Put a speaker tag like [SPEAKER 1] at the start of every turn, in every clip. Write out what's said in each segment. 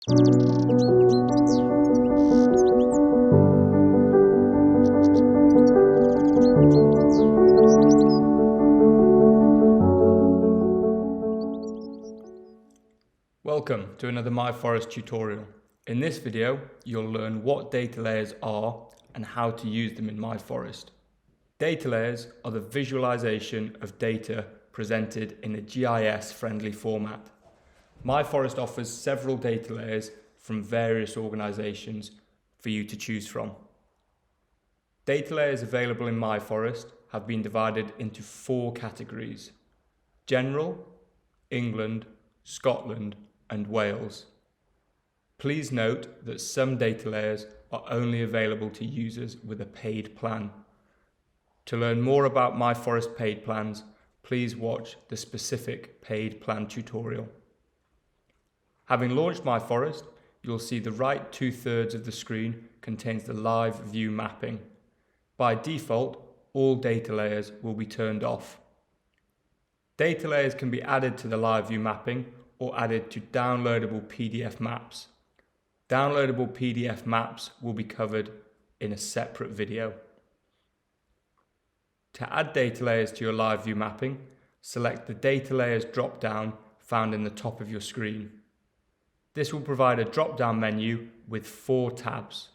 [SPEAKER 1] Welcome to another myForest tutorial. In this video, you'll learn what data layers are and how to use them in myForest. Data layers are the visualization of data presented in a GIS-friendly format. myForest offers several data layers from various organizations for you to choose from. Data layers available in myForest have been divided into 4 categories: General, England, Scotland, and Wales. Please note that some data layers are only available to users with a paid plan. To learn more about myForest paid plans, please watch the specific paid plan tutorial. Having launched myForest, you'll see the right 2/3 of the screen contains the live view mapping. By default, all data layers will be turned off. Data layers can be added to the live view mapping or added to downloadable PDF maps. Downloadable PDF maps will be covered in a separate video. To add data layers to your live view mapping, select the Data Layers drop-down found in the top of your screen. This will provide a drop-down menu with 4 tabs.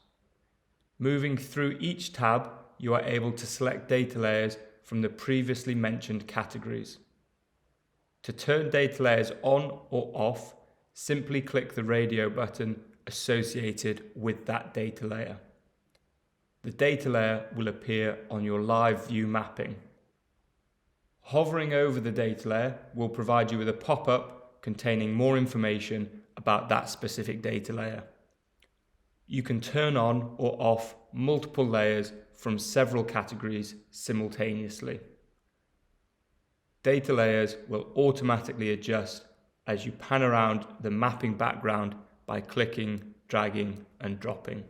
[SPEAKER 1] Moving through each tab, you are able to select data layers from the previously mentioned categories. To turn data layers on or off, simply click the radio button associated with that data layer. The data layer will appear on your live view mapping. Hovering over the data layer will provide you with a pop-up containing more information about that specific data layer. You can turn on or off multiple layers from several categories simultaneously. Data layers will automatically adjust as you pan around the mapping background by clicking, dragging, and dropping.